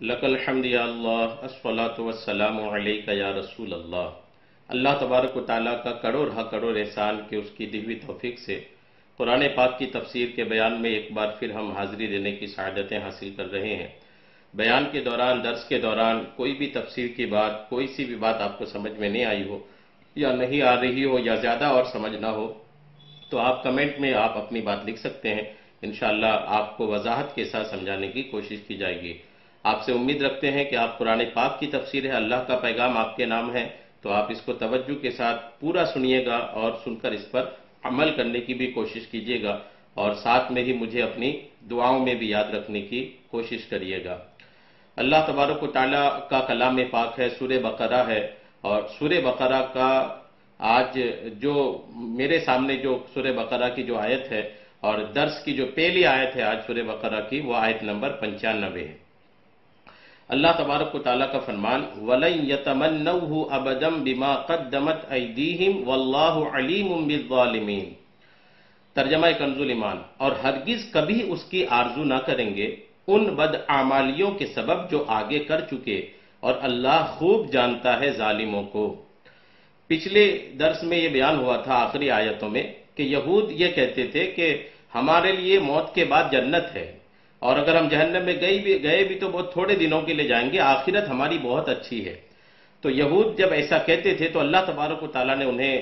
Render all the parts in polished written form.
لک الحمد یا اللہ الصلاۃ والسلام علیک یا رسول اللہ۔ اللہ تبارک و تعالیٰ کا کروڑ احسان کہ اس کی دی توفیق سے قرآن پاک کی تفسیر کے بیان میں ایک بار پھر ہم حاضری دینے کی سعادتیں حاصل کر رہے ہیں۔ بیان کے دوران، درس کے دوران کوئی بھی تفسیر کی بات، کوئی سی بھی بات آپ کو سمجھ میں نہیں آئی ہو یا نہیں آ رہی ہو یا زیادہ اور سمجھنا ہو تو آپ کمنٹ میں آپ اپنی بات لکھ سکتے ہیں۔ انشاءاللہ آپ کو وضاحت کے ساتھ سمجھانے کی کوشش کی جائے گی۔ آپ سے امید رکھتے ہیں کہ آپ قرآن پاک کی تفسیر ہے، اللہ کا پیغام آپ کے نام ہے، تو آپ اس کو توجہ کے ساتھ پورا سنیے گا اور سن کر اس پر عمل کرنے کی بھی کوشش کیجیے گا، اور ساتھ میں ہی مجھے اپنی دعاؤں میں بھی یاد رکھنے کی کوشش کریے گا۔ اللہ تبارک و تعالیٰ کا کلام پاک ہے، سورہ بقرہ ہے، اور سورہ بقرہ کا آج جو میرے سامنے جو سورہ بقرہ کی جو آیت ہے اور درس کی جو پہلی آیت ہے آج سورہ بقرہ کی، وہ آیت نمبر 95 ہے۔ اللہ تبارک و تعالیٰ کا فرمان وَلَن يَتَمَنَّوْهُ أَبَدًا بِمَا قَدَّمَتْ أَيْدِيهِمْ وَاللَّهُ عَلِيمٌ بِالظَّالِمِينَ۔ ترجمہ کنز ایمان، اور ہرگز کبھی اس کی آرزو نہ کریں گے ان بدعمالیوں کے سبب جو آگے کر چکے، اور اللہ خوب جانتا ہے ظالموں کو۔ پچھلے درس میں یہ بیان ہوا تھا آخری آیتوں میں کہ یہود یہ کہتے تھے کہ ہمارے لیے موت کے بعد جنت ہے، اور اگر ہم جہنم میں گئے بھی تو بہت تھوڑے دنوں کے لیے جائیں گے، آخرت ہماری بہت اچھی ہے۔ تو یہود جب ایسا کہتے تھے تو اللہ تبارک و تعالیٰ نے انہیں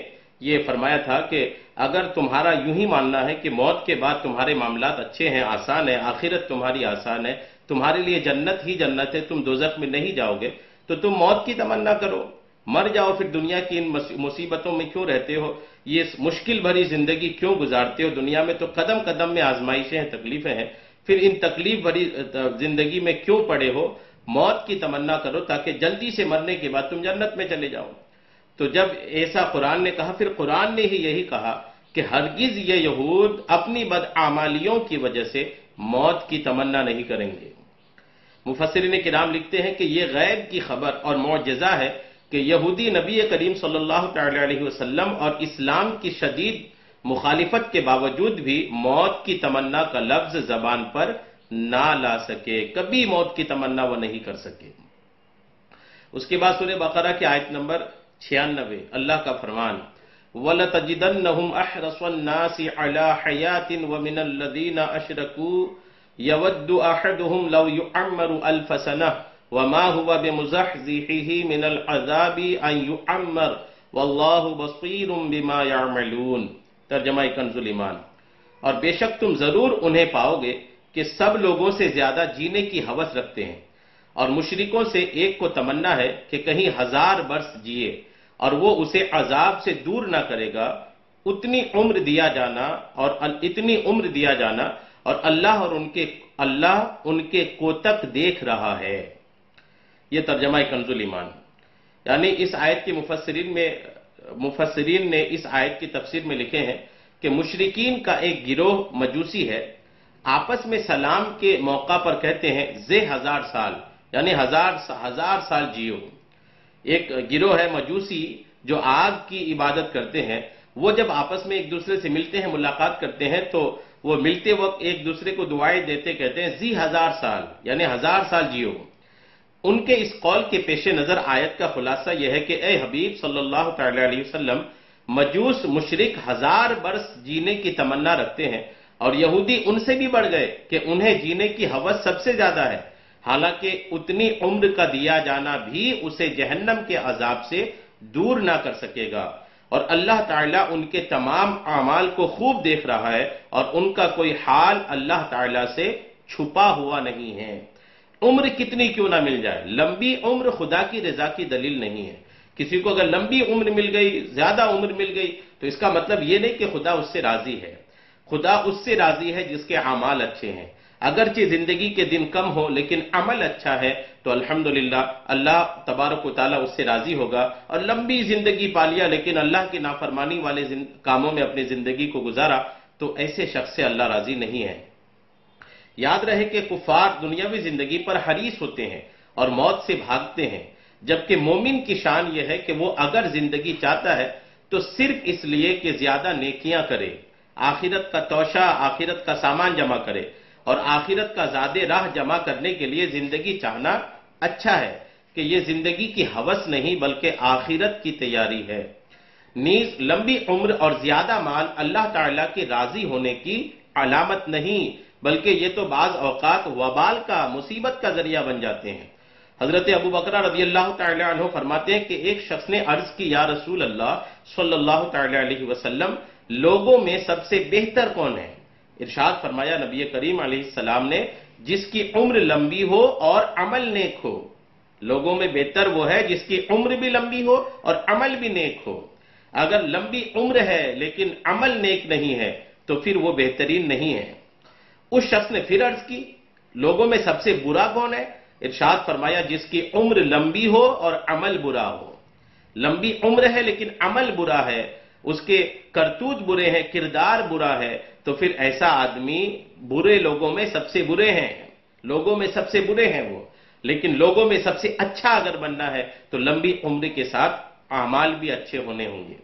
یہ فرمایا تھا کہ اگر تمہارا یوں ہی ماننا ہے کہ موت کے بعد تمہارے معاملات اچھے ہیں، آسان ہے، آخرت تمہاری آسان ہے، تمہارے لیے جنت ہی جنت ہے، تم دوزخ میں نہیں جاؤ گے، تو تم موت کی تمنا کرو، مر جاؤ، پھر دنیا کی ان مصیبتوں میں کیوں رہتے ہو، یہ مشکل بھری زندگی کیوں گزارتے ہو، دنیا میں تو قدم قدم میں آزمائشیں ہیں، تکلیفیں ہیں، پھر ان تکلیف بھری زندگی میں کیوں پڑے ہو، موت کی تمنا کرو تاکہ جلدی سے مرنے کے بعد تم جنت میں چلے جاؤ۔ تو جب ایسا قرآن نے کہا، پھر قرآن نے ہی یہی کہا کہ ہرگز یہ یہود اپنی بدعمالیوں کی وجہ سے موت کی تمنا نہیں کریں گے۔ مفسرین کرام لکھتے ہیں کہ یہ غیب کی خبر اور معجزہ ہے کہ یہودی نبی کریم صلی اللہ تعالی علیہ وسلم اور اسلام کی شدید مخالفت کے باوجود بھی موت کی تمنا کا لفظ زبان پر نہ لا سکے، کبھی موت کی تمنا وہ نہیں کر سکے۔ اس کے بعد سورہ بقرہ کی آیت نمبر 96، اللہ کا فرمان وَلَتَجِدَنَّهُمْ أَحْرَصَ النَّاسِ عَلَى حَيَاةٍ وَمِنَ الَّذِينَ أَشْرَكُوا يَوَدُّ أَحَدُهُمْ لَوْ يُعَمَّرُ أَلْفَ سَنَةٍ وَمَا هُوَ بِمُزَحْزِحِهِ مِنَ الْعَذَابِ أَن يُعَمَّرَ وَاللَّهُ بَصِيرٌ بِمَا يَعْمَلُونَ۔ ترجمہ کنز ایمان، اور بے شک تم ضرور انہیں پاؤ گے کہ سب لوگوں سے زیادہ جینے کی ہوس رکھتے ہیں، اور مشرکوں سے ایک کو تمنا ہے کہ کہیں 1000 برس جیے، اور وہ اسے عذاب سے دور نہ کرے گا، اتنی عمر دیا جانا اور اللہ ان کے کوتک دیکھ رہا ہے۔ یہ ترجمہ کنز ایمان، یعنی اس آیت کے مفسرین نے اس آیت کی تفسیر میں لکھے ہیں کہ مشرکین کا ایک گروہ مجوسی ہے، آپس میں سلام کے موقع پر کہتے ہیں زے 1000 سال، یعنی 1000 سال جیو۔ ایک گروہ ہے مجوسی جو آگ کی عبادت کرتے ہیں، وہ جب آپس میں ایک دوسرے سے ملتے ہیں، ملاقات کرتے ہیں، تو وہ ملتے وقت ایک دوسرے کو دعائیں دیتے کہتے ہیں زی 1000 سال، یعنی 1000 سال جیو۔ ان کے اس قول کے پیش نظر آیت کا خلاصہ یہ ہے کہ اے حبیب صلی اللہ تعالی علیہ وسلم، مجوس مشرک 1000 برس جینے کی تمنا رکھتے ہیں، اور یہودی ان سے بھی بڑھ گئے کہ انہیں جینے کی ہوس سب سے زیادہ ہے، حالانکہ اتنی عمر کا دیا جانا بھی اسے جہنم کے عذاب سے دور نہ کر سکے گا، اور اللہ تعالیٰ ان کے تمام اعمال کو خوب دیکھ رہا ہے، اور ان کا کوئی حال اللہ تعالیٰ سے چھپا ہوا نہیں ہے۔ عمر کتنی کیوں نہ مل جائے، لمبی عمر خدا کی رضا کی دلیل نہیں ہے۔ کسی کو اگر لمبی عمر مل گئی، زیادہ عمر مل گئی، تو اس کا مطلب یہ نہیں کہ خدا اس سے راضی ہے۔ خدا اس سے راضی ہے جس کے اعمال اچھے ہیں، اگرچہ زندگی کے دن کم ہو لیکن عمل اچھا ہے تو الحمدللہ اللہ تبارک و تعالیٰ اس سے راضی ہوگا، اور لمبی زندگی پا لیا لیکن اللہ کی نافرمانی والے کاموں میں اپنی زندگی کو گزارا تو ایسے شخص سے اللہ راضی نہیں ہے۔ یاد رہے کہ کفار دنیاوی زندگی پر حریص ہوتے ہیں اور موت سے بھاگتے ہیں، جبکہ مومن کی شان یہ ہے کہ وہ اگر زندگی چاہتا ہے تو صرف اس لیے کہ زیادہ نیکیاں کرے، آخرت کا توشہ، آخرت کا سامان جمع کرے، اور آخرت کا زاد راہ جمع کرنے کے لیے زندگی چاہنا اچھا ہے کہ یہ زندگی کی ہوس نہیں بلکہ آخرت کی تیاری ہے۔ نیز لمبی عمر اور زیادہ مال اللہ تعالیٰ کے راضی ہونے کی علامت نہیں بلکہ یہ تو بعض اوقات وبال کا، مصیبت کا ذریعہ بن جاتے ہیں۔ حضرت ابو بکر رضی اللہ تعالی عنہ فرماتے ہیں کہ ایک شخص نے عرض کی یا رسول اللہ صلی اللہ تعالی علیہ وسلم، لوگوں میں سب سے بہتر کون ہے؟ ارشاد فرمایا نبی کریم علیہ السلام نے، جس کی عمر لمبی ہو اور عمل نیک ہو۔ لوگوں میں بہتر وہ ہے جس کی عمر بھی لمبی ہو اور عمل بھی نیک ہو۔ اگر لمبی عمر ہے لیکن عمل نیک نہیں ہے تو پھر وہ بہترین نہیں ہے۔ اس شخص نے پھر عرض کی، لوگوں میں سب سے برا کون ہے؟ ارشاد فرمایا جس کی عمر لمبی ہو اور عمل برا ہو۔ لمبی عمر ہے لیکن عمل برا ہے، اس کے کرتوت برے ہیں، کردار برا ہے، تو پھر ایسا آدمی برے لوگوں میں سب سے برے ہیں، لوگوں میں سب سے برے ہیں وہ۔ لیکن لوگوں میں سب سے اچھا اگر بننا ہے تو لمبی عمر کے ساتھ اعمال بھی اچھے ہونے ہوں گے۔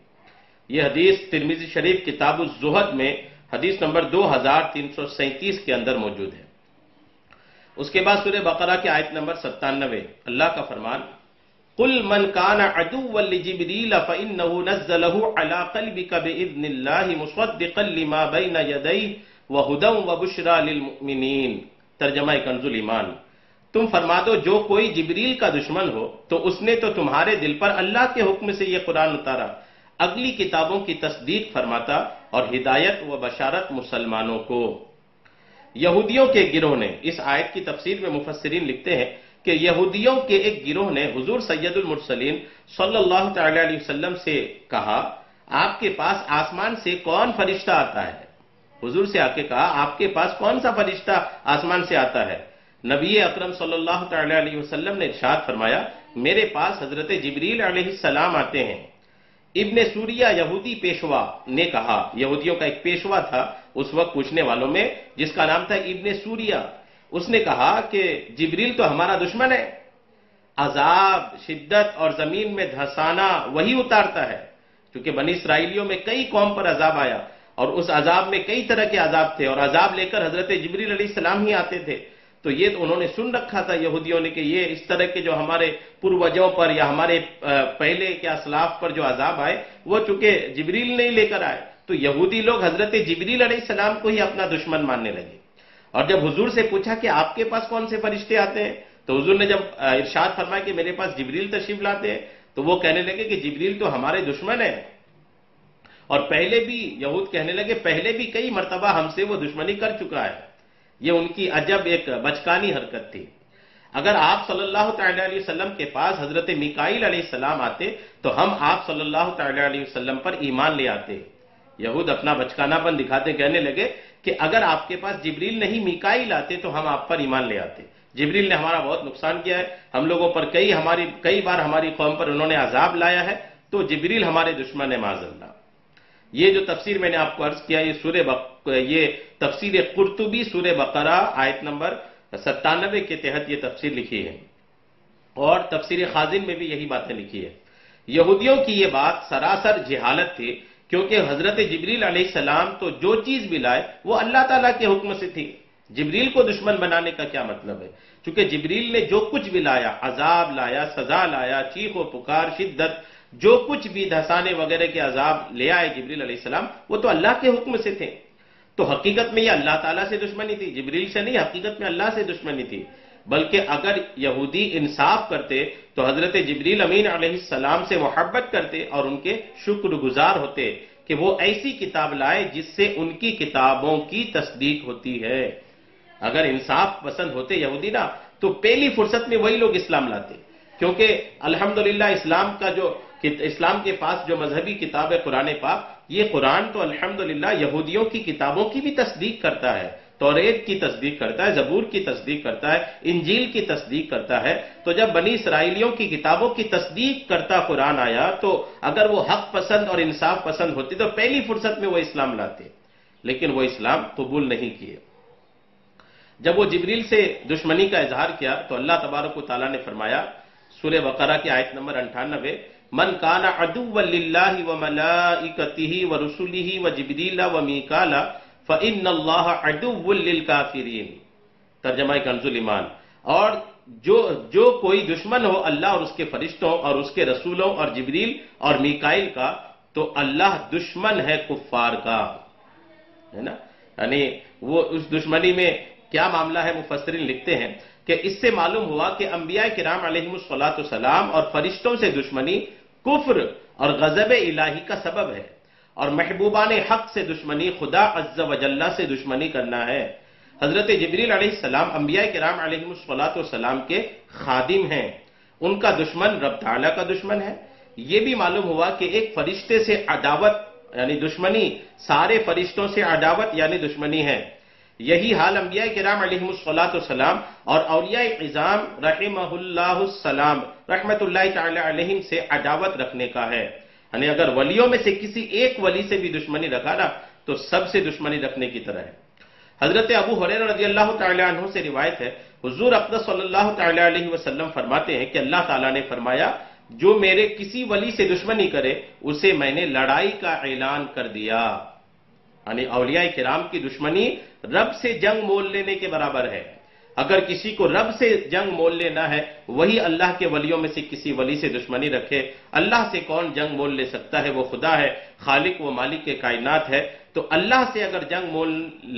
یہ حدیث ترمذی شریف کتاب الزہد میں حدیث نمبر 2337 کے اندر موجود ہے۔ اس کے بعد سورہ بقرہ کی آیت نمبر 97، اللہ کا فرمان، قُلْ مَنْ كَانَ عَدُوًّا لِجِبْرِيلَ فَإِنَّهُ نَزَّلَهُ عَلَىٰ قَلْبِكَ بِإِذْنِ اللَّهِ مُصَدِّقًا لِمَا بَيْنَ يَدَيْهِ وَهُدًى وَبُشْرَىٰ لِلْمُؤْمِنِينَ۔ ترجمہ کنز الایمان، تم فرما دو جو کوئی جبریل کا دشمن ہو تو اس نے تو تمہارے دل پر اللہ کے حکم سے یہ قرآن اتارا، اگلی کتابوں کی تصدیق فرماتا اور ہدایت و بشارت مسلمانوں کو۔ یہودیوں کے گروہ نے، اس آیت کی تفسیر میں مفسرین لکھتے ہیں کہ یہودیوں کے ایک گروہ نے حضور سید المرسلین صلی اللہ تعالی علیہ وسلم سے کہا، آپ کے پاس آسمان سے کون فرشتہ آتا ہے؟ حضور سے آ کے کہا، آپ کے پاس کون سا فرشتہ آسمان سے آتا ہے؟ نبی اکرم صلی اللہ تعالی علیہ وسلم نے ارشاد فرمایا، میرے پاس حضرت جبریل علیہ السلام آتے ہیں۔ ابن سوریہ یہودی پیشوا نے کہا، یہودیوں کا ایک پیشوا تھا اس وقت پوچھنے والوں میں جس کا نام تھا ابن سوریہ، اس نے کہا کہ جبریل تو ہمارا دشمن ہے، عذاب، شدت اور زمین میں دھسانا وہی اتارتا ہے، کیونکہ بنی اسرائیلیوں میں کئی قوم پر عذاب آیا اور اس عذاب میں کئی طرح کے عذاب تھے اور عذاب لے کر حضرت جبریل علیہ السلام ہی آتے تھے۔ تو یہ تو انہوں نے سن رکھا تھا یہودیوں نے کہ یہ اس طرح کے جو ہمارے پروجوں پر یا ہمارے پہلے کے اسلاف پر جو عذاب آئے وہ چونکہ جبریل نہیں لے کر آئے، تو یہودی لوگ حضرت جبریل علیہ السلام کو ہی اپنا دشمن ماننے لگے۔ اور جب حضور سے پوچھا کہ آپ کے پاس کون سے فرشتے آتے ہیں تو حضور نے جب ارشاد فرمایا کہ میرے پاس جبریل تشریف لاتے ہیں تو وہ کہنے لگے کہ جبریل تو ہمارے دشمن ہیں، اور پہلے بھی یہود کہنے لگے پہلے بھی کئی مرتبہ ہم سے وہ دشمنی کر چکا ہے۔ یہ ان کی عجب ایک بچکانی حرکت تھی۔ اگر آپ صلی اللہ تعالی علیہ وسلم کے پاس حضرت میکائیل علیہ السلام آتے تو ہم آپ صلی اللہ تعالی علیہ وسلم پر ایمان لے آتے۔ یہود اپنا بچکانہ پن دکھاتے کہنے لگے کہ اگر آپ کے پاس جبریل نہیں میکائیل آتے تو ہم آپ پر ایمان لے آتے۔ جبریل نے ہمارا بہت نقصان کیا ہے، ہم لوگوں پر کئی بار ہماری قوم پر انہوں نے عذاب لایا ہے، تو جبریل ہمارے دشمن ہے معاذ اللہ۔ یہ جو تفسیر میں نے آپ کو عرض کیا، یہ تفسیر قرطبی سورہ بقرہ آیت نمبر 97 کے تحت یہ تفسیر لکھی ہے، اور تفسیر خازن میں بھی یہی باتیں لکھی ہے۔ یہودیوں کی یہ بات سراسر جہالت تھی، کیونکہ حضرت جبریل علیہ السلام تو جو چیز بھی لائے وہ اللہ تعالیٰ کے حکم سے تھی۔ جبریل کو دشمن بنانے کا کیا مطلب ہے؟ چونکہ جبریل نے جو کچھ بھی لایا، عذاب لایا، سزا لایا، چیخ و پکار، شدت، جو کچھ بھی دھسانے وغیرہ کے عذاب لے آئے جبریل علیہ السلام، وہ تو اللہ کے حکم سے تھے۔ تو حقیقت میں یہ اللہ تعالیٰ سے دشمنی تھی، جبریل سے نہیں، حقیقت میں اللہ سے دشمنی تھی۔ بلکہ اگر یہودی انصاف کرتے تو حضرت جبریل امین علیہ السلام سے محبت کرتے اور ان کے شکر گزار ہوتے کہ وہ ایسی کتاب لائے جس سے ان کی کتابوں کی تصدیق ہوتی ہے۔ اگر انصاف پسند ہوتے یہودی نا تو پہلی فرصت میں وہی لوگ اسلام لاتے، کیونکہ الحمدللہ اسلام کے پاس جو مذہبی کتاب ہے قرآن پاک، یہ قرآن تو الحمدللہ یہودیوں کی کتابوں کی بھی تصدیق کرتا ہے، توریت کی تصدیق کرتا ہے، زبور کی تصدیق کرتا ہے، انجیل کی تصدیق کرتا ہے۔ تو جب بنی اسرائیلیوں کی کتابوں کی تصدیق کرتا قرآن آیا تو اگر وہ حق پسند اور انصاف پسند ہوتے تو پہلی فرصت میں وہ اسلام لاتے، لیکن وہ اسلام قبول نہیں کیے۔ جب وہ جبریل سے دشمنی کا اظہار کیا تو اللہ تبارک و تعالیٰ نے فرمایا سورہ بقرہ کی آیت نمبر 98، من کان عدوا للہ وملائکتہ ورسلہ وجبریل ومیکال فَإِنَّ اللَّهَ عَدُوٌّ لِّلْكَافِرِينَ، ترجمہ کنز ایمان، اور جو کوئی دشمن ہو اللہ اور اس کے فرشتوں اور اس کے رسولوں اور جبریل اور میکائیل کا، تو اللہ دشمن ہے کفار کا، ہے نا؟ یعنی وہ اس دشمنی میں کیا معاملہ ہے، مفسرین لکھتے ہیں کہ اس سے معلوم ہوا کہ انبیاء کرام علیہم الصلاۃ اور فرشتوں سے دشمنی کفر اور غضب الہی کا سبب ہے، اور محبوبان حق سے دشمنی خدا عز و جل سے دشمنی کرنا ہے۔ حضرت جبریل علیہ السلام انبیاء کرام علیہم الصلاۃ کے خادم ہیں، ان کا دشمن رب تعالیٰ کا دشمن ہے۔ یہ بھی معلوم ہوا کہ ایک فرشتے سے عداوت یعنی دشمنی، سارے فرشتوں سے عداوت یعنی دشمنی ہے۔ یہی حال انبیاء کرام علیہم السلام اور اولیاء عظام رحمہ اللہ السلام رحمت اللہ تعالی علیہم سے عداوت رکھنے کا ہے۔ یعنی اگر ولیوں میں سے کسی ایک ولی سے بھی دشمنی رکھا نا تو سب سے دشمنی رکھنے کی طرح ہے۔ حضرت ابو ہریرہ رضی اللہ تعالی عنہ سے روایت ہے، حضور اقدس صلی اللہ تعالی علیہ وسلم فرماتے ہیں کہ اللہ تعالیٰ نے فرمایا، جو میرے کسی ولی سے دشمنی کرے اسے میں نے لڑائی کا اعلان کر دیا۔ یعنی اولیاء کرام کی دشمنی رب سے جنگ مول لینے کے برابر ہے۔ اگر کسی کو رب سے جنگ مول لینا ہے، وہی اللہ کے ولیوں میں سے کسی ولی سے دشمنی رکھے۔ اللہ سے کون جنگ مول لے سکتا ہے؟ وہ خدا ہے، خالق و مالک کے کائنات ہے۔ تو اللہ سے اگر جنگ مول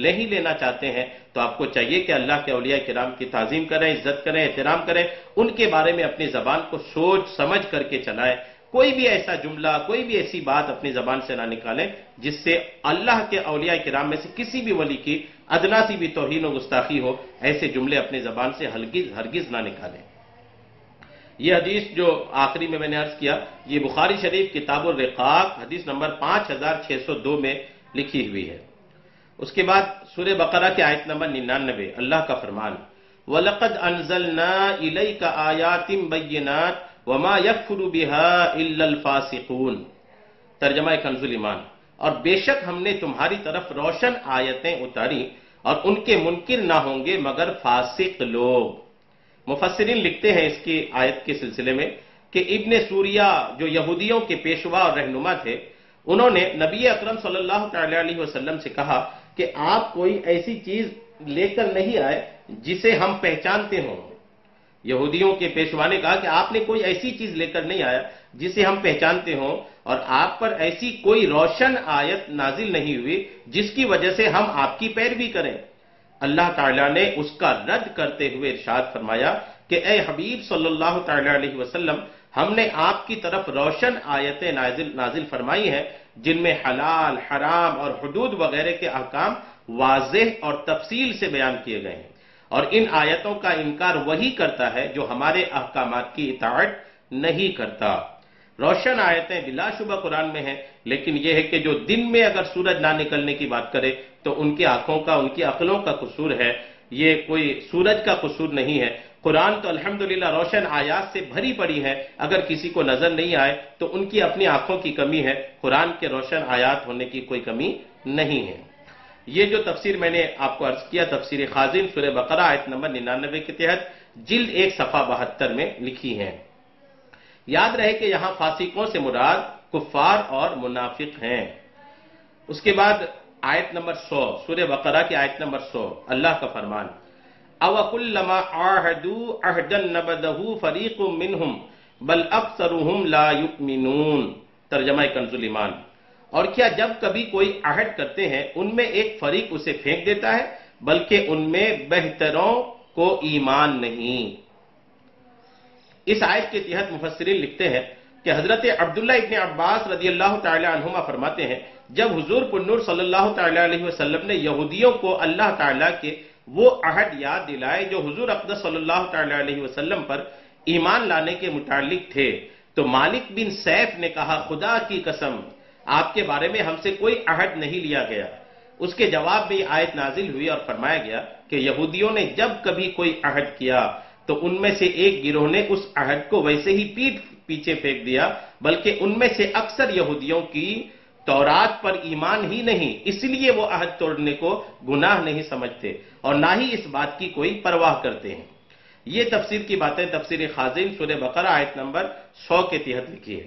نہیں لینا چاہتے ہیں تو آپ کو چاہیے کہ اللہ کے اولیاء کرام کی تعظیم کریں، عزت کریں، احترام کریں، ان کے بارے میں اپنی زبان کو سوچ سمجھ کر کے چلائیں۔ کوئی بھی ایسا جملہ، کوئی بھی ایسی بات اپنی زبان سے نہ نکالیں جس سے اللہ کے اولیاء کرام میں سے کسی بھی ولی کی ادنا سی بھی توہین و گستاخی ہو۔ ایسے جملے اپنی زبان سے ہرگز نہ نکالیں۔ یہ حدیث جو آخری میں نے عرض کیا، یہ بخاری شریف کتاب الرقاق حدیث نمبر 5602 میں لکھی ہوئی ہے۔ اس کے بعد سورہ بقرہ کی آیت نمبر 99، اللہ کا فرمان، وَلَقَدْ أَنزَلْنَا إِلَيْكَ آيَاتٍ بَيِّنَاتٍ وَمَا يَكْفُرُ بِهَا إِلَّا الْفَاسِقُونَ، ترجمہ کنز ایمان، اور بے شک ہم نے تمہاری طرف روشن آیتیں اتاری اور ان کے منکر نہ ہوں گے مگر فاسق لوگ۔ مفسرین لکھتے ہیں اس کی آیت کے سلسلے میں کہ ابن سوریہ جو یہودیوں کے پیشوا اور رہنما تھے، انہوں نے نبی اکرم صلی اللہ تعالی علیہ وسلم سے کہا کہ آپ کوئی ایسی چیز لے کر نہیں آئے جسے ہم پہچانتے ہوں۔ یہودیوں کے پیشوا نے کہا کہ آپ نے کوئی ایسی چیز لے کر نہیں آیا جسے ہم پہچانتے ہوں، اور آپ پر ایسی کوئی روشن آیت نازل نہیں ہوئی جس کی وجہ سے ہم آپ کی پیروی کریں۔ اللہ تعالیٰ نے اس کا رد کرتے ہوئے ارشاد فرمایا کہ اے حبیب صلی اللہ تعالی علیہ وسلم، ہم نے آپ کی طرف روشن آیتیں نازل فرمائی ہیں جن میں حلال، حرام اور حدود وغیرہ کے احکام واضح اور تفصیل سے بیان کیے گئے ہیں، اور ان آیتوں کا انکار وہی کرتا ہے جو ہمارے احکامات کی اطاعت نہیں کرتا۔ روشن آیتیں بلا شبہ قرآن میں ہیں، لیکن یہ ہے کہ جو دن میں اگر سورج نہ نکلنے کی بات کرے تو ان کی آنکھوں کا، ان کی عقلوں کا قصور ہے، یہ کوئی سورج کا قصور نہیں ہے۔ قرآن تو الحمدللہ روشن آیات سے بھری پڑی ہے، اگر کسی کو نظر نہیں آئے تو ان کی اپنی آنکھوں کی کمی ہے، قرآن کے روشن آیات ہونے کی کوئی کمی نہیں ہے۔ یہ جو تفسیر میں نے آپ کو عرض کیا، تفسیر خازن سورہ بقرہ آیت نمبر 99 کے تحت جلد 1 صفحہ 72 میں لکھی ہیں۔ یاد رہے کہ یہاں فاسقوں سے مراد کفار اور منافق ہیں۔ اس کے بعد آیت نمبر 100 سورہ بقرہ کی آیت نمبر 100، اللہ کا فرمان، أَوَكُلَّمَا عَاهَدُوا عَهْدًا نَبَذَهُ فَرِيقٌ مِّنْهُمْ بَلْ أَكْثَرُهُمْ لَا يُؤْمِنُونَ، ترجمہ کنز ایمان، اور کیا جب کبھی کوئی عہد کرتے ہیں ان میں ایک فریق اسے پھینک دیتا ہے بلکہ ان میں بہتروں کو ایمان نہیں۔ اس آیت کے تحت مفسرین لکھتے ہیں کہ حضرت عبداللہ ابن عباس رضی اللہ تعالی عنہما فرماتے ہیں، جب حضور پنور صلی اللہ تعالی علیہ وسلم نے یہودیوں کو اللہ تعالیٰ کے وہ عہد یاد دلائے جو حضور اقدس صلی اللہ تعالی علیہ وسلم پر ایمان لانے کے متعلق تھے، تو مالک بن سیف نے کہا، خدا کی قسم آپ کے بارے میں ہم سے کوئی عہد نہیں لیا گیا۔ اس کے جواب میں یہ آیت نازل ہوئی اور فرمایا گیا کہ یہودیوں نے جب کبھی کوئی عہد کیا تو ان میں سے ایک گروہ نے اس عہد کو ویسے ہی پیٹ پیچھے پھینک دیا، بلکہ ان میں سے اکثر یہودیوں کی تورات پر ایمان ہی نہیں، اس لیے وہ عہد توڑنے کو گناہ نہیں سمجھتے اور نہ ہی اس بات کی کوئی پرواہ کرتے ہیں۔ یہ تفسیر کی باتیں تفسیر خازن سورہ بقرہ آیت نمبر 100 کے تحت لکھی ہے۔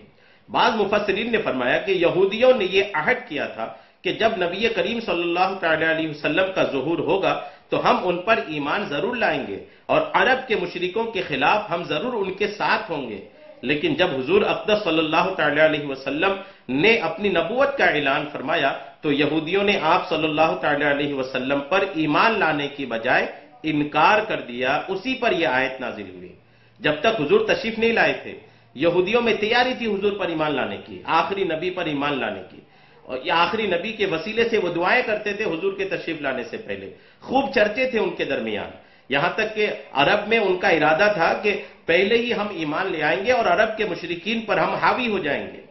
بعض مفسرین نے فرمایا کہ یہودیوں نے یہ عہد کیا تھا کہ جب نبی کریم صلی اللہ تعالی علیہ وسلم کا ظہور ہوگا تو ہم ان پر ایمان ضرور لائیں گے اور عرب کے مشرکوں کے خلاف ہم ضرور ان کے ساتھ ہوں گے۔ لیکن جب حضور اقدس صلی اللہ تعالی علیہ وسلم نے اپنی نبوت کا اعلان فرمایا تو یہودیوں نے آپ صلی اللہ تعالی علیہ وسلم پر ایمان لانے کی بجائے انکار کر دیا۔ اسی پر یہ آیت نازل ہوئی۔ جب تک حضور تشریف نہیں لائے تھے یہودیوں میں تیاری تھی حضور پر ایمان لانے کی، آخری نبی پر ایمان لانے کی، اور یہ آخری نبی کے وسیلے سے وہ دعائیں کرتے تھے حضور کے تشریف لانے سے پہلے، خوب چرچے تھے ان کے درمیان، یہاں تک کہ عرب میں ان کا ارادہ تھا کہ پہلے ہی ہم ایمان لے آئیں گے اور عرب کے مشرکین پر ہم حاوی ہو جائیں گے۔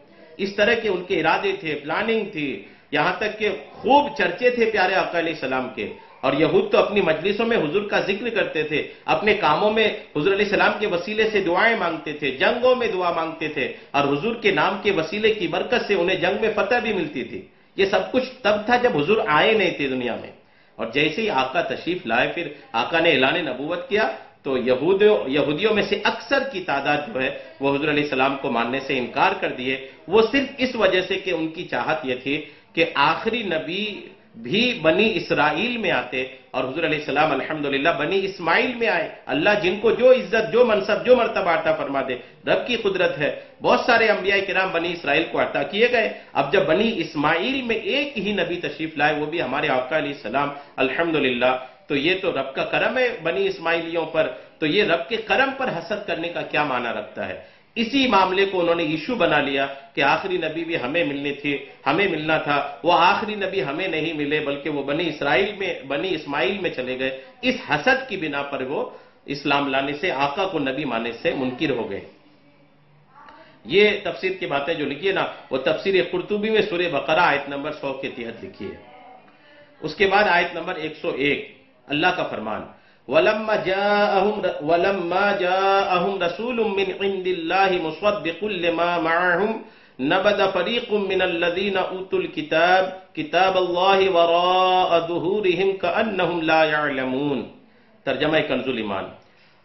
اس طرح کے ان کے ارادے تھے، پلاننگ تھی، یہاں تک کہ خوب چرچے تھے پیارے آقا علیہ السلام کے۔ اور یہود تو اپنی مجلسوں میں حضور کا ذکر کرتے تھے، اپنے کاموں میں حضور علیہ السلام کے وسیلے سے دعائیں مانگتے تھے، جنگوں میں دعا مانگتے تھے، اور حضور کے نام کے وسیلے کی برکت سے انہیں جنگ میں فتح بھی ملتی تھی۔ یہ سب کچھ تب تھا جب حضور آئے نہیں تھے دنیا میں، اور جیسے ہی آقا تشریف لائے پھر آقا نے اعلان نبوت کیا تو یہودیوں میں سے اکثر کی تعداد جو ہے وہ حضور علیہ السلام کو ماننے سے انکار کر دیے۔ وہ صرف اس وجہ سے کہ ان کی چاہت یہ تھی کہ آخری نبی بھی بنی اسرائیل میں آتے، اور حضور علیہ السلام الحمدللہ بنی اسماعیل میں آئے۔ اللہ جن کو جو عزت، جو منصب، جو مرتبہ عطا فرما دے، رب کی قدرت ہے۔ بہت سارے انبیاء کرام بنی اسرائیل کو عطا کیے گئے، اب جب بنی اسماعیل میں ایک ہی نبی تشریف لائے وہ بھی ہمارے آقا علیہ السلام الحمدللہ، تو یہ تو رب کا کرم ہے بنی اسماعیلیوں پر، تو یہ رب کے کرم پر حسد کرنے کا کیا معنی رکھتا ہے؟ اسی معاملے کو انہوں نے ایشو بنا لیا کہ آخری نبی بھی ہمیں ملنا تھا، وہ آخری نبی ہمیں نہیں ملے بلکہ وہ بنی اسماعیل میں چلے گئے۔ اس حسد کی بنا پر وہ اسلام لانے سے، آقا کو نبی ماننے سے منکر ہو گئے۔ یہ تفسیر کی باتیں جو لکھی ہے نا وہ تفسیر قرطبی میں سورہ بقرہ آیت نمبر 100 کے تحت لکھی ہے۔ اس کے بعد آیت نمبر 101 اللہ کا فرمان، وَلَمَّا جَاءَهُمْ رَسُولٌ مِّنْ عِنْدِ اللَّهِ مُصَدِّقٌ لِّمَا مَعَهُمْ نَبَذَ فَرِيقٌ مِّنَ الَّذِينَ أُوتُوا الْكِتَابَ كِتَابَ اللَّهِ وَرَاءَ ظُهُورِهِمْ كَأَنَّهُمْ لَا يَعْلَمُونَ۔ ترجمہ کنز الایمان۔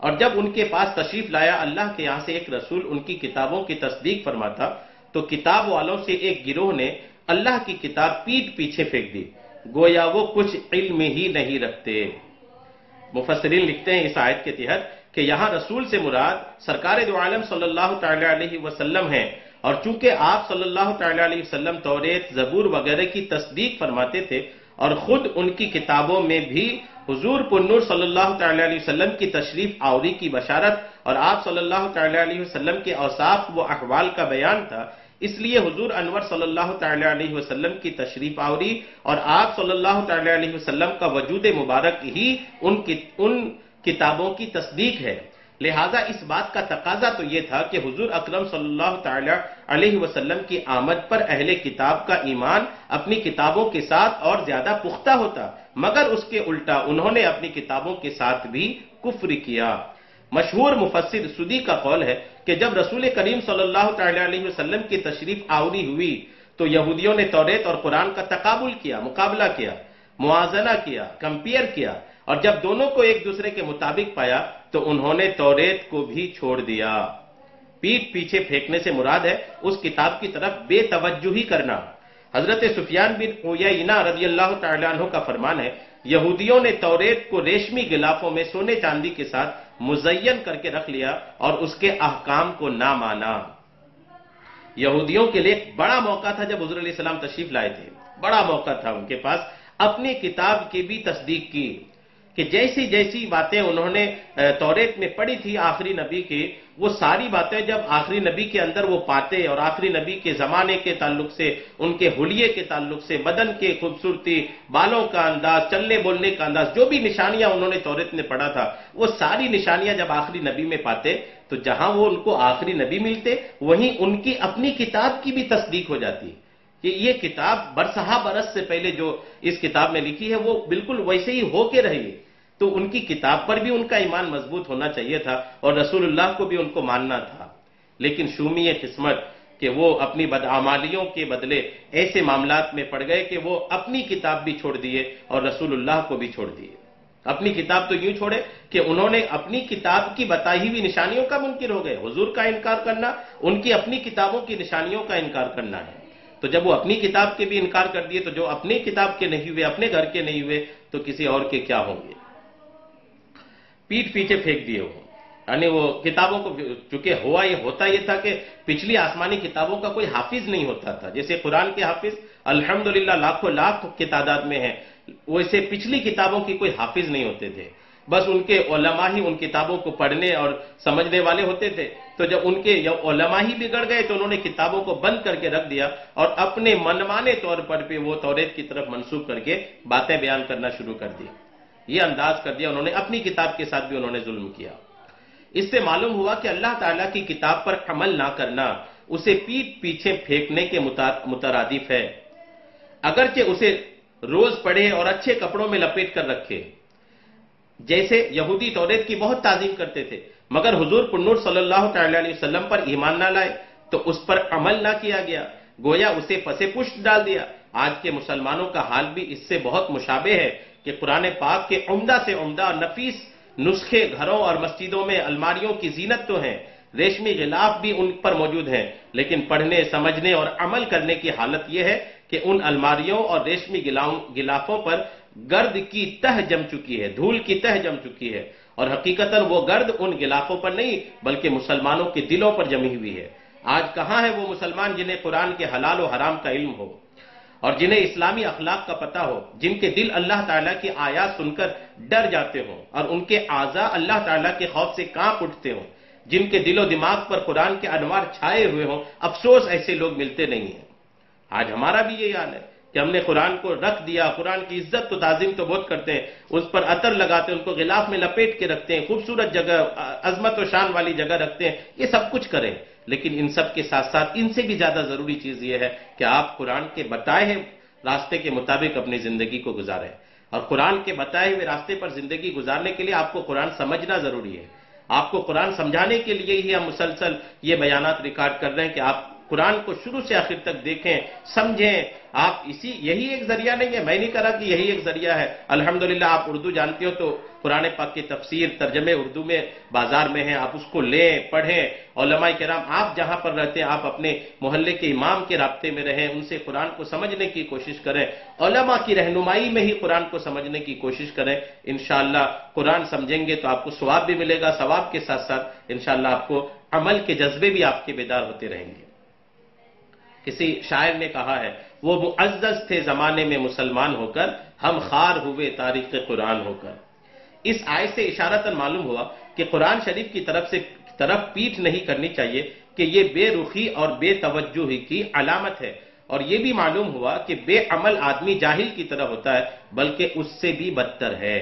اور جب ان کے پاس تشریف لایا اللہ کے یہاں سے ایک رسول ان کی کتابوں کی تصدیق فرماتا تو کتاب والوں سے ایک گروہ نے اللہ کی کتاب پیٹھ پیچھے پھینک دی، گویا وہ کچھ علم ہی نہیں رکھتے۔ مفسرین لکھتے ہیں اس آیت کے تحت کہ یہاں رسول سے مراد سرکار دو عالم صلی اللہ تعالی علیہ وسلم ہیں، اور چونکہ آپ صلی اللہ تعالی علیہ وسلم توریت، زبور وغیرہ کی تصدیق فرماتے تھے اور خود ان کی کتابوں میں بھی حضور پنور صلی اللہ تعالی علیہ وسلم کی تشریف آوری کی بشارت اور آپ صلی اللہ تعالی علیہ وسلم کے اوصاف و احوال کا بیان تھا، اس لیے حضور انور صلی اللہ تعالی علیہ وسلم کی تشریف آوری اور آپ صلی اللہ تعالی علیہ وسلم کا وجود مبارک ہی ان کتابوں کی تصدیق ہے۔ لہذا اس بات کا تقاضا تو یہ تھا کہ حضور اکرم صلی اللہ تعالی علیہ وسلم کی آمد پر اہل کتاب کا ایمان اپنی کتابوں کے ساتھ اور زیادہ پختہ ہوتا، مگر اس کے الٹا انہوں نے اپنی کتابوں کے ساتھ بھی کفر کیا۔ مشہور مفسر سدی کا قول ہے کہ جب رسول کریم صلی اللہ تعالی علیہ وسلم کی تشریف آوری ہوئی تو یہودیوں نے توریت اور قرآن کا تقابل کیا، مقابلہ کیا، موازنہ کیا، کمپیئر کیا، اور جب دونوں کو ایک دوسرے کے مطابق پایا تو انہوں نے توریت کو بھی چھوڑ دیا۔ پیٹھ پیچھے پھینکنے سے مراد ہے اس کتاب کی طرف بے توجہی کرنا۔ حضرت سفیان بن عیینہ رضی اللہ تعالیٰ عنہ کا فرمان ہے، یہودیوں نے توریت کو ریشمی غلافوں میں سونے چاندی کے ساتھ مزین کر کے رکھ لیا اور اس کے احکام کو نہ مانا۔ یہودیوں کے لیے ایک بڑا موقع تھا جب حضور علیہ السلام تشریف لائے تھے، بڑا موقع تھا ان کے پاس اپنی کتاب کی بھی تصدیق کی کہ جیسی باتیں انہوں نے توریت میں پڑھی تھی آخری نبی کی، وہ ساری باتیں جب آخری نبی کے اندر وہ پاتے اور آخری نبی کے زمانے کے تعلق سے، ان کے حلیے کے تعلق سے، بدن کے خوبصورتی، بالوں کا انداز، چلنے بولنے کا انداز، جو بھی نشانیاں انہوں نے توریت میں پڑھا تھا وہ ساری نشانیاں جب آخری نبی میں پاتے تو جہاں وہ ان کو آخری نبی ملتے وہیں ان کی اپنی کتاب کی بھی تصدیق ہو جاتی کہ یہ کتاب برسہ برس سے پہلے جو اس کتاب میں لکھی ہے وہ بالکل ویسے ہی ہو کے رہی ہے۔ تو ان کی کتاب پر بھی ان کا ایمان مضبوط ہونا چاہیے تھا اور رسول اللہ کو بھی ان کو ماننا تھا، لیکن شومی قسمت کہ وہ اپنی بدعمالیوں کے بدلے ایسے معاملات میں پڑ گئے کہ وہ اپنی کتاب بھی چھوڑ دیے اور رسول اللہ کو بھی چھوڑ دیے۔ اپنی کتاب تو یوں چھوڑے کہ انہوں نے اپنی کتاب کی بتائی ہوئی نشانیوں کا منکر ہو گئے۔ حضور کا انکار کرنا ان کی اپنی کتابوں کی نشانیوں کا انکار کرنا ہے۔ تو جب وہ اپنی کتاب کے بھی انکار کر دیے تو جو اپنی کتاب کے نہیں ہوئے، اپنے گھر کے نہیں ہوئے، تو کسی اور کے کیا ہوں گے؟ پیٹھ پیچھے پھینک دیے وہ، یعنی وہ کتابوں کو، چونکہ ہوتا یہ تھا کہ پچھلی آسمانی کتابوں کا کوئی حافظ نہیں ہوتا تھا، جیسے قرآن کے حافظ الحمدللہ لاکھوں لاکھ کی تعداد میں ہیں، ویسے پچھلی کتابوں کی کوئی حافظ نہیں ہوتے تھے، بس ان کے علماء ہی ان کتابوں کو پڑھنے اور سمجھنے والے ہوتے تھے۔ تو جب ان کے علماء ہی بگڑ گئے تو انہوں نے کتابوں کو بند کر کے رکھ دیا اور اپنے منمانے طور پر بھی وہ توریت کی طرف منسوب کر کے باتیں بیان کرنا شروع کر دی، یہ انداز کر دیا انہوں نے، اپنی کتاب کے ساتھ بھی انہوں نے ظلم کیا۔ اس سے معلوم ہوا کہ اللہ تعالیٰ کی کتاب پر عمل نہ کرنا اسے پیٹھ پیچھے پھینکنے کے مترادف ہے، اگرچہ اسے روز پڑھے اور اچھے کپڑوں میں لپیٹ کر رکھے۔ جیسے یہودی توریت کی بہت تعظیم کرتے تھے، مگر حضور پنور صلی اللہ تعالی علیہ وسلم پر ایمان نہ لائے تو اس پر عمل نہ کیا گیا، گویا اسے پسے پشت ڈال دیا۔ آج کے مسلمانوں کا حال بھی اس سے بہت مشابہ ہے کہ قرآن پاک کے عمدہ سے عمدہ اور نفیس نسخے گھروں اور مسجدوں میں الماریوں کی زینت تو ہیں، ریشمی غلاف بھی ان پر موجود ہیں، لیکن پڑھنے، سمجھنے اور عمل کرنے کی حالت یہ ہے کہ ان الماریوں اور ریشمی غلافوں پر گرد کی تہ جم چکی ہے، دھول کی تہ جم چکی ہے، اور حقیقتاً وہ گرد ان غلافوں پر نہیں بلکہ مسلمانوں کے دلوں پر جمی ہوئی ہے۔ آج کہاں ہے وہ مسلمان جنہیں قرآن کے حلال و حرام کا علم ہو اور جنہیں اسلامی اخلاق کا پتہ ہو، جن کے دل اللہ تعالیٰ کی آیات سن کر ڈر جاتے ہوں اور ان کے اعضاء اللہ تعالیٰ کے خوف سے کانپ اٹھتے ہوں، جن کے دل و دماغ پر قرآن کے انوار چھائے ہوئے ہوں؟ افسوس ایسے لوگ ملتے نہیں ہیں۔ آج ہمارا بھی یہی حال ہے کہ ہم نے قرآن کو رکھ دیا، قرآن کی عزت تو تعظیم تو بہت کرتے ہیں، اس پر عطر لگاتے ہیں، ان کو غلاف میں لپیٹ کے رکھتے ہیں، خوبصورت جگہ، عظمت و شان والی جگہ رکھتے ہیں، یہ سب کچھ کریں، لیکن ان سب کے ساتھ ساتھ ان سے بھی زیادہ ضروری چیز یہ ہے کہ آپ قرآن کے بتائے ہوئے راستے کے مطابق اپنی زندگی کو گزاریں، اور قرآن کے بتائے ہوئے راستے پر زندگی گزارنے کے لیے آپ کو قرآن سمجھنا ضروری ہے۔ آپ کو قرآن سمجھانے کے لیے ہی ہم مسلسل یہ بیانات ریکارڈ کر رہے ہیں کہ آپ قرآن کو شروع سے آخر تک دیکھیں، سمجھیں۔ آپ یہی ایک ذریعہ نہیں ہے، میں نہیں کہا کہ یہی ایک ذریعہ ہے۔ الحمدللہ آپ اردو جانتے ہو تو قرآن پاک کی تفسیر، ترجمے اردو میں بازار میں ہیں، آپ اس کو لیں، پڑھیں۔ علماء کرام آپ جہاں پر رہتے ہیں، آپ اپنے محلے کے امام کے رابطے میں رہیں، ان سے قرآن کو سمجھنے کی کوشش کریں، علماء کی رہنمائی میں ہی قرآن کو سمجھنے کی کوشش کریں۔ انشاءاللہ قرآن سمجھیں گے تو آپ کو ثواب بھی ملے گا، ثواب کے ساتھ ساتھ انشاءاللہ آپ کو عمل کے جذبے بھی آپ کے بیدار ہوتے رہیں گے۔ کسی شاعر نے کہا ہے، وہ معزز تھے زمانے میں مسلمان ہو کر، ہم خوار ہوئے تاریخ قرآن ہو کر۔ اس آیت سے اشارتاً معلوم ہوا کہ قرآن شریف کی طرف پیٹھ نہیں کرنی چاہیے کہ یہ بے رخی اور بے توجہی کی علامت ہے، اور یہ بھی معلوم ہوا کہ بے عمل آدمی جاہل کی طرح ہوتا ہے، بلکہ اس سے بھی بدتر ہے۔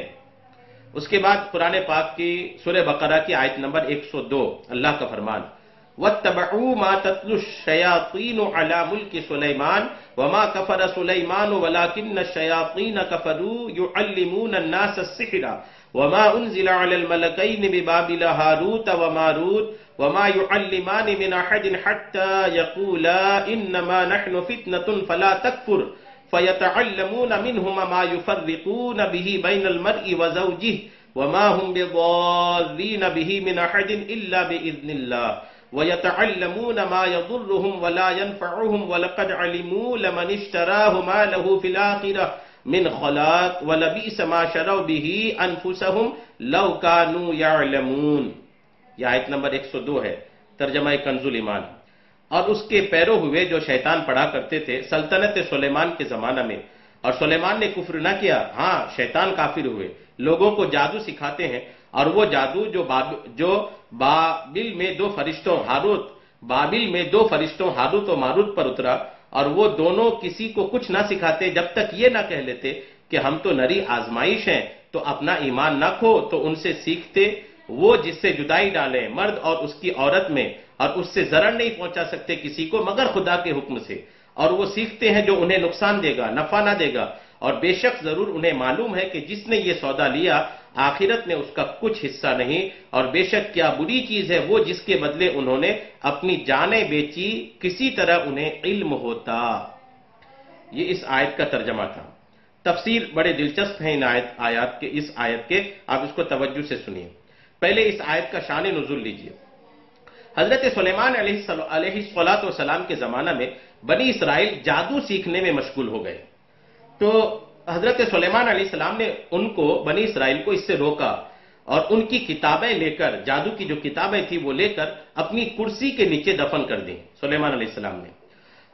اس کے بعد قرآن پاک کی سورہ بقرہ کی آیت نمبر 102، اللہ کا فرمان، وَاتَّبَعُوا مَا تَتْلُو الشَّيَاطِينُ عَلَى مُلْكِ سُلَيْمَانَ وَمَا كَفَرَ سُلَيْمَانُ وَلَكِنَّ الشَّيَاطِينَ كَفَرُوا يُعَلِّمُونَ النَّاسَ السِّحْرَ وَمَا أُنزِلَ عَلَى الْمَلَكَيْنِ بِبَابِلَ هَارُوتَ وَمَارُوتَ وَمَا يُعَلِّمَانِ مِنْ أَحَدٍ حَتَّى يَقُولَا إِنَّمَا نَحْنُ فِتْنَةٌ فَلَا تَكْفُرْ فَيَتَعَلَّمُونَ مِنْهُمَا مَا يُفَرِّقُونَ بِهِ بَيْنَ الْمَرْءِ وَزَوْجِهِ وَمَا هُمْ بِضَارِّينَ بِهِ مِنْ أَحَدٍ إِلَّا بِإِذْنِ اللَّهِ وَيَتَعَلَّمُونَ مَا يَضُرُّهُمْ وَلَا يَنفَعُهُمْ وَلَقَدْ عَلِمُوا لَمَنِ اشْتَرَاهُ مَا لَهُ فِي الْآخِرَةِ مِنْ خَلَاقٍ وَلَبِئْسَ مَا شَرَوْا بِهِ أَنفُسَهُمْ لَوْ كَانُوا يَعْلَمُونَ۔ یہ آیت نمبر 102 ہے، ترجمہ کنز الایمان۔ اور اس کے پیرو ہوئے جو شیطان پڑھا کرتے تھے سلطنت سلیمان کے زمانہ میں، اور سلیمان نے کفر نہ کیا، ہاں شیطان کافر ہوئے، لوگوں کو جادو سکھاتے ہیں، اور وہ جادو جو بابل میں دو فرشتوں ہاروت و ماروت پر اترا، اور وہ دونوں کسی کو کچھ نہ سکھاتے جب تک یہ نہ کہہ لیتے کہ ہم تو نری آزمائش ہیں، تو اپنا ایمان نہ کھو، تو ان سے سیکھتے وہ جس سے جدائی ڈالیں مرد اور اس کی عورت میں، اور اس سے ضرر نہیں پہنچا سکتے کسی کو مگر خدا کے حکم سے، اور وہ سیکھتے ہیں جو انہیں نقصان دے گا، نفع نہ دے گا، اور بے شک ضرور انہیں معلوم ہے کہ جس نے یہ سودا لیا آخرت میں اس کا کچھ حصہ نہیں، اور بے شک کیا بری چیز ہے وہ جس کے بدلے انہوں نے اپنی جانیں بیچی، کسی طرح انہیں علم ہوتا۔ یہ اس آیت کا ترجمہ تھا۔ تفسیر بڑے دلچسپ ہیں اس آیت کے، آپ اس کو توجہ سے سنیے۔ پہلے اس آیت کا شان نزول لیجئے۔ حضرت سلیمان علیہ السلام کے زمانہ میں بنی اسرائیل جادو سیکھنے میں مشغول ہو گئے، تو حضرت سلیمان علیہ السلام نے ان کو، بنی اسرائیل کو اس سے روکا اور ان کی کتابیں لے کر، جادو کی جو کتابیں تھی وہ لے کر اپنی کرسی کے نیچے دفن کر دیں سلیمان علیہ السلام نے۔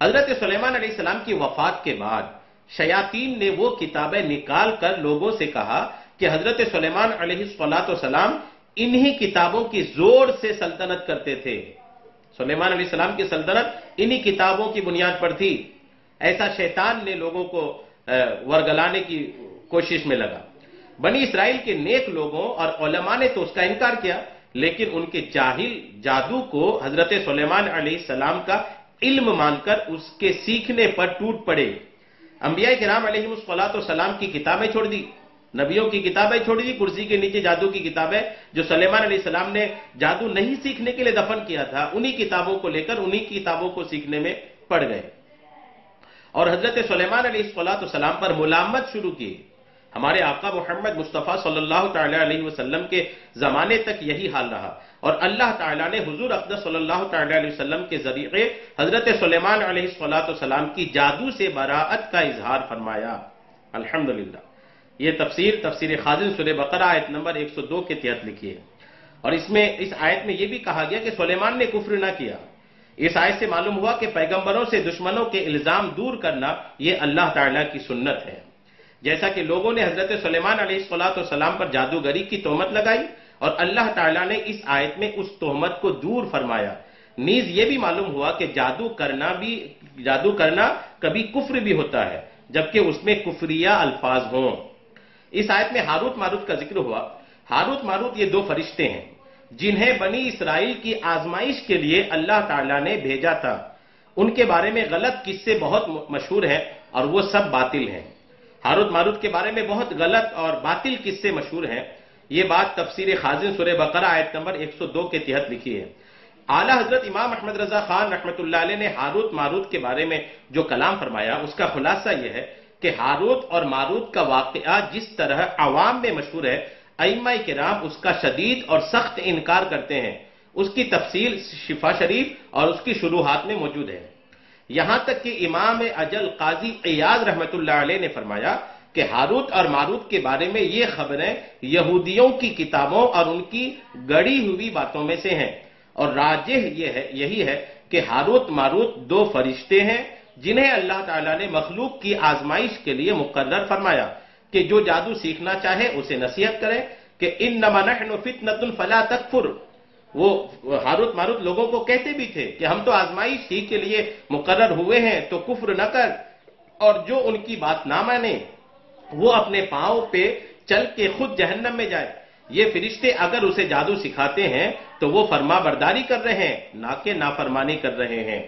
حضرت سلیمان علیہ السلام کی وفات کے بعد شیاطین نے وہ کتابیں نکال کر لوگوں سے کہا کہ حضرت سلیمان علیہ السلام انہی کتابوں کی زور سے سلطنت کرتے تھے، سلیمان علیہ السلام کی سلطنت انہی کتابوں کی بنیاد پر تھی۔ ایسا شیطان نے لوگوں کو ورگلانے کی کوشش میں لگا۔ بنی اسرائیل کے نیک لوگوں اور علماء نے تو اس کا انکار کیا، لیکن ان کے جاہل جادو کو حضرت سلیمان علیہ السلام کا علم مان کر اس کے سیکھنے پر ٹوٹ پڑے۔ انبیاء کرام علیہ السلام کی کتابیں چھوڑ دی، نبیوں کی کتابیں چھوڑ دی، کرسی کے نیچے جادو کی کتابیں جو سلیمان علیہ السلام نے جادو نہیں سیکھنے کے لیے دفن کیا تھا، انہی کتابوں کو لے کر انہی کتابوں کو سیکھنے میں پڑ گئے اور حضرت سلیمان علیہ السلام پر ملامت شروع کی۔ ہمارے آقا محمد مصطفیٰ صلی اللہ تعالی علیہ وسلم کے زمانے تک یہی حال رہا، اور اللہ تعالیٰ نے حضور اقدس صلی اللہ تعالی علیہ وسلم کے ذریعے حضرت سلیمان علیہ السلام کی جادو سے براءت کا اظہار فرمایا۔ الحمدللہ۔ یہ تفسیر خازن سورہ بقرہ آیت نمبر 102 کے تحت لکھی ہے، اور اس آیت میں یہ بھی کہا گیا کہ سلیمان نے کفر نہ کیا۔ اس آیت سے معلوم ہوا کہ پیغمبروں سے دشمنوں کے الزام دور کرنا یہ اللہ تعالیٰ کی سنت ہے۔ جیسا کہ لوگوں نے حضرت سلیمان علیہ السلام پر جادوگری کی تہمت لگائی اور اللہ تعالیٰ نے اس آیت میں اس تہمت کو دور فرمایا۔ نیز یہ بھی معلوم ہوا کہ جادو کرنا کبھی کفر بھی ہوتا ہے، جبکہ اس میں کفریہ الفاظ ہوں۔ اس آیت میں ہاروت ماروت کا ذکر ہوا۔ ہاروت ماروت یہ دو فرشتے ہیں جنہیں بنی اسرائیل کی آزمائش کے لیے اللہ تعالیٰ نے بھیجا تھا۔ ان کے بارے میں غلط قصے بہت مشہور ہیں اور وہ سب باطل ہیں۔ ہاروت ماروت کے بارے میں بہت غلط اور باطل قصے مشہور ہیں۔ یہ بات تفسیر خازن سورہ بقرہ آیت نمبر 102 کے تحت لکھی ہے۔ اعلیٰ حضرت امام احمد رضا خان رحمۃ اللہ علیہ نے ہاروت ماروت کے بارے میں جو کلام فرمایا اس کا خلاصہ یہ ہے کہ ہاروت اور ماروت کا واقعہ جس طرح عوام میں مشہور ہے، ائمہ کرام اس کا شدید اور سخت انکار کرتے ہیں۔ اس کی تفصیل شفا شریف اور اس کی شروحات میں موجود ہے۔ یہاں تک کہ امام اجل قاضی عیاض رحمۃ اللہ علیہ نے فرمایا کہ ہاروت اور ماروت کے بارے میں یہ خبریں یہودیوں کی کتابوں اور ان کی گڑی ہوئی باتوں میں سے ہیں، اور راجح یہی ہے کہ ہاروت ماروت دو فرشتے ہیں جنہیں اللہ تعالیٰ نے مخلوق کی آزمائش کے لیے مقرر فرمایا کہ جو جادو سیکھنا چاہے اسے نصیحت کرے کہ انما نحن فتنۃ فلا تکفر۔ وہ ہاروت ماروت لوگوں کو کہتے بھی تھے کہ ہم تو آزمائش ہی کے لیے مقرر ہوئے ہیں، تو کفر نہ کر، اور جو ان کی بات نہ مانے وہ اپنے پاؤں پہ چل کے خود جہنم میں جائے۔ یہ فرشتے اگر اسے جادو سکھاتے ہیں تو وہ فرما برداری کر رہے ہیں، نہ کہ نافرمانی کر رہے ہیں۔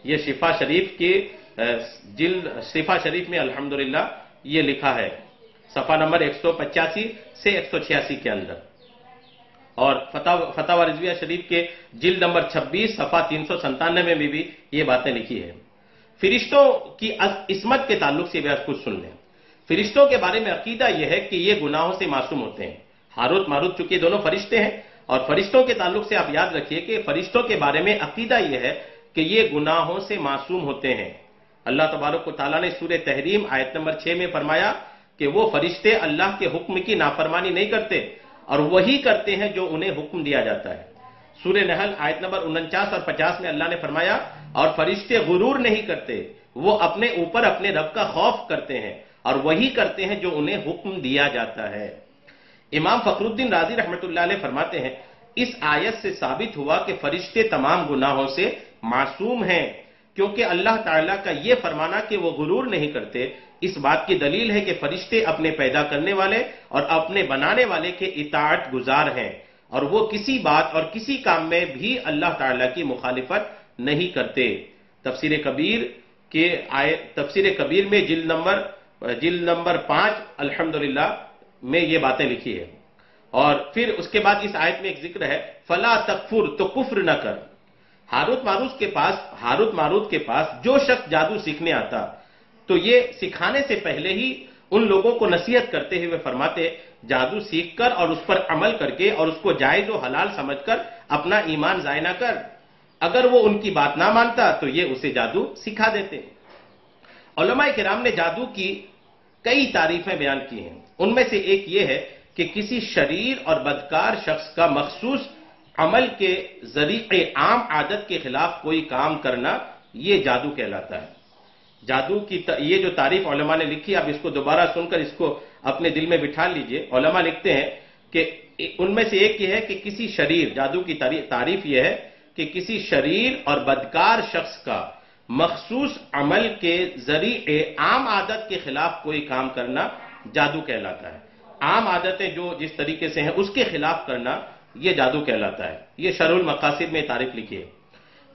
یہ شفا شریف میں الحمدللہ یہ لکھا ہے، صفحہ نمبر 185 سے 186 کے اندر، اور فتاوی رضویہ شریف کے جلد نمبر 26 صفحہ 397 میں بھی یہ باتیں لکھی ہیں۔ فرشتوں کی عصمت کے تعلق سے بھی کچھ سن لیں۔ فرشتوں کے بارے میں عقیدہ یہ ہے کہ یہ گناہوں سے معصوم ہوتے ہیں۔ ہاروت ماروت چونکہ دونوں فرشتے ہیں، اور فرشتوں کے تعلق سے آپ یاد رکھیے کہ فرشتوں کے بارے میں عقیدہ یہ ہے کہ یہ گناہوں سے معصوم ہوتے ہیں۔ اللہ تبارک و تعالیٰ نے سورہ تحریم آیت نمبر 6 میں فرمایا کہ وہ فرشتے اللہ کے حکم کی نافرمانی نہیں کرتے اور وہی کرتے ہیں جو انہیں حکم دیا جاتا ہے۔ سورہ نحل آیت نمبر 49 اور 50 میں اللہ نے فرمایا اور فرشتے غرور نہیں کرتے، وہ اپنے اوپر اپنے رب کا خوف کرتے ہیں اور وہی کرتے ہیں جو انہیں حکم دیا جاتا ہے۔ امام فخر الدین رازی رحمۃ اللہ علیہ فرماتے ہیں اس آیت سے ثابت ہوا کہ فرشتے تمام گناہوں سے معصوم ہیں، کیونکہ اللہ تعالیٰ کا یہ فرمانا کہ وہ غرور نہیں کرتے اس بات کی دلیل ہے کہ فرشتے اپنے پیدا کرنے والے اور اپنے بنانے والے کے اطاعت گزار ہیں، اور وہ کسی بات اور کسی کام میں بھی اللہ تعالیٰ کی مخالفت نہیں کرتے۔ تفسیر کبیر میں جلد نمبر 5 الحمدللہ میں یہ باتیں لکھی ہے، اور پھر اس کے بعد اس آیت میں ایک ذکر ہے فلا تکفر، تو کفر نہ کر۔ ہاروت ماروت کے پاس جو شخص جادو سیکھنے آتا تو یہ سکھانے سے پہلے ہی ان لوگوں کو نصیحت کرتے ہوئے فرماتے جادو سیکھ کر اور اس پر عمل کر کے اور اس کو جائز و حلال سمجھ کر اپنا ایمان ضائع نہ کر۔ اگر وہ ان کی بات نہ مانتا تو یہ اسے جادو سکھا دیتے۔ علماء کرام نے جادو کی کئی تعریفیں بیان کی ہیں، ان میں سے ایک یہ ہے کہ کسی شریر اور بدکار شخص کا مخصوص عمل کے ذریعے عام عادت کے خلاف کوئی کام کرنا، یہ جادو کہلاتا ہے۔ جادو کی یہ جو تعریف علماء نے لکھی، آپ اس کو دوبارہ سن کر اس کو اپنے دل میں بٹھا لیجئے۔ علماء لکھتے ہیں کہ ان میں سے ایک یہ ہے کہ کسی شریر، جادو کی تعریف یہ ہے کہ کسی شریر اور بدکار شخص کا مخصوص عمل کے ذریعے عام عادت کے خلاف کوئی کام کرنا جادو کہلاتا ہے۔ عام عادتیں جو جس طریقے سے ہیں اس کے خلاف کرنا یہ جادو کہلاتا ہے۔ یہ شرح المقاصد میں تعریف لکھی ہے۔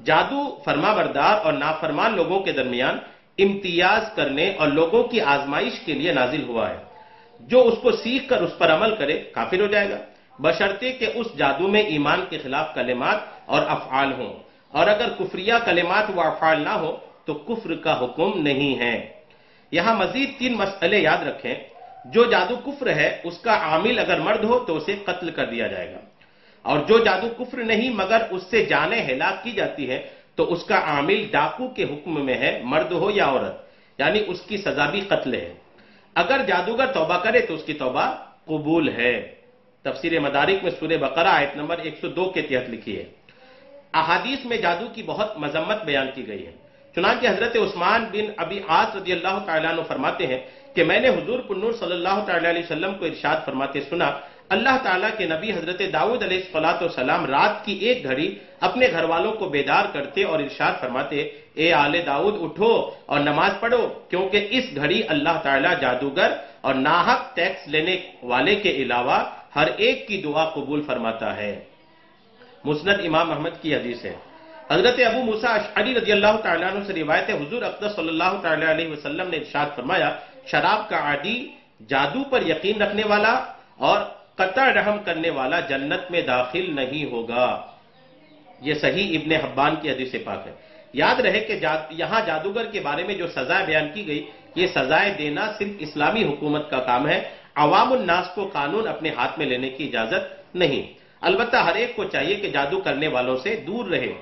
جادو فرما بردار اور نافرمان لوگوں کے درمیان امتیاز کرنے اور لوگوں کی آزمائش کے لیے نازل ہوا ہے۔ جو اس کو سیکھ کر اس پر عمل کرے کافر ہو جائے گا، بشرطے کہ اس جادو میں ایمان کے خلاف کلمات اور افعال ہوں، اور اگر کفریہ کلمات و افعال نہ ہو تو کفر کا حکم نہیں ہے۔ یہاں مزید 3 مسئلے یاد رکھیں۔ جو جادو کفر ہے اس کا عامل اگر مرد ہو تو اسے قتل کر دیا جائے گا، اور جو جادو کفر نہیں مگر اس سے جانیں ہلاک کی جاتی ہے تو اس کا عامل ڈاکو کے حکم میں ہے، مرد ہو یا عورت، یعنی اس کی سزا بھی قتل ہے۔ اگر جادوگر توبہ کرے تو اس کی توبہ قبول ہے۔ تفسیر مدارک میں سورہ بقرہ آیت نمبر 102 کے تحت لکھی ہے۔ احادیث میں جادو کی بہت مذمت بیان کی گئی ہے۔ چنانچہ حضرت عثمان بن ابی عاص رضی اللہ تعالیٰ عنہ فرماتے ہیں کہ میں نے حضور پنور صلی اللہ تعالیٰ علیہ وسلم کو ارشاد فرماتے سنا، اللہ تعالیٰ کے نبی حضرت داؤد علیہ السلام رات کی ایک گھڑی اپنے گھر والوں کو بیدار کرتے اور ارشاد فرماتے، اے آل داؤد اٹھو اور نماز پڑھو، کیونکہ اس گھڑی اللہ تعالیٰ جادوگر اور ناحق ٹیکس لینے والے کے علاوہ ہر ایک کی دعا قبول فرماتا ہے۔ مسند امام احمد کی حدیث ہے۔ حضرت ابو موسیٰ اشعری رضی اللہ تعالیٰ عنہ سے روایت ہے، حضور اقدس صلی اللہ تعالیٰ علیہ وسلم نے ارشاد فرمایا، شراب کا عادی، جادو پر یقین رکھنے والا اور قطع رحم کرنے والا جنت میں داخل نہیں ہوگا۔ یہ صحیح ابن حبان کی حدیث پاک ہے۔ یاد رہے کہ یہاں جادوگر کے بارے میں جو سزائیں بیان کی گئی، یہ سزائیں دینا صرف اسلامی حکومت کا کام ہے، عوام الناس کو قانون اپنے ہاتھ میں لینے کی اجازت نہیں۔ البتہ ہر ایک کو چاہیے کہ جادو کرنے والوں سے دور رہے۔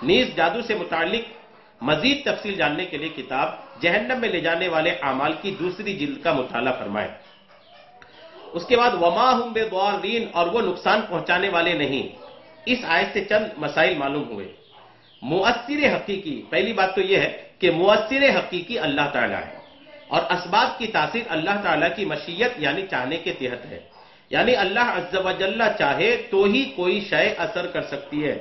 نیز جادو سے متعلق مزید تفصیل جاننے کے لیے کتاب جہنم میں لے جانے والے اعمال کی 2 جلد کا مطالعہ فرمائیں۔ اس کے بعد وما ہم بضارین، اور وہ نقصان پہنچانے والے نہیں۔ اس آیت سے چند مسائل معلوم ہوئے۔ مؤثر حقیقی، پہلی بات تو یہ ہے کہ مؤثر حقیقی اللہ تعالیٰ ہے، اور اسباب کی تاثیر اللہ تعالیٰ کی مشیت یعنی چاہنے کے تحت ہے، یعنی اللہ عز و جل چاہے تو ہی کوئی شے اثر کر سکتی ہے۔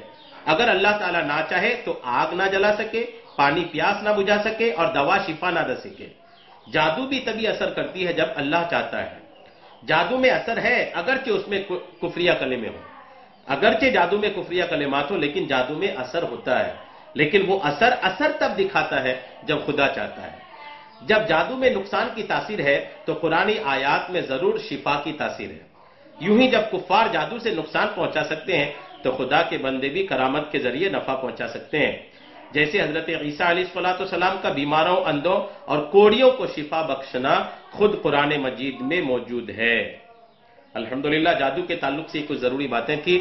اگر اللہ تعالیٰ نہ چاہے تو آگ نہ جلا سکے، پانی پیاس نہ بجھا سکے اور دوا شفا نہ دے سکے۔ جادو بھی تبھی اثر کرتی ہے جب اللہ چاہتا ہے۔ جادو میں اثر ہے اگرچہ اس میں کفریہ کلمے ہوں، اگرچہ جادو میں کفریہ کلمات ہوں، لیکن جادو میں اثر ہوتا ہے۔ لیکن وہ اثر تب دکھاتا ہے جب خدا چاہتا ہے۔ جب جادو میں نقصان کی تاثیر ہے تو قرآنی آیات میں ضرور شفا کی تاثیر ہے۔ یوں ہی جب کفار جادو سے نقصان پہنچا سکتے ہیں تو خدا کے بندے بھی کرامت کے ذریعے نفع پہنچا سکتے ہیں، جیسے حضرت عیسیٰ علیہ السلام کا بیماروں، اندھوں اور کوڑیوں کو شفا بخشنا خود قرآن مجید میں موجود ہے۔ الحمدللہ جادو کے تعلق سے کچھ ضروری باتیں تھیں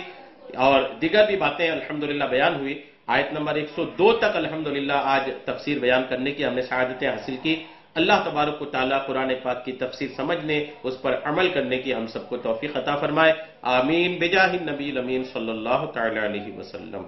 اور دیگر بھی باتیں الحمدللہ بیان ہوئی۔ آیت نمبر 102 تک الحمدللہ آج تفسیر بیان کرنے کی ہم نے سعادتیں حاصل کی۔ اللہ تبارک و تعالیٰ قرآن پاک کی تفسیر سمجھنے، اس پر عمل کرنے کی ہم سب کو توفیق عطا فرمائے۔ آمین بجاہ النبی الامین صلی اللہ تعالی علیہ وسلم۔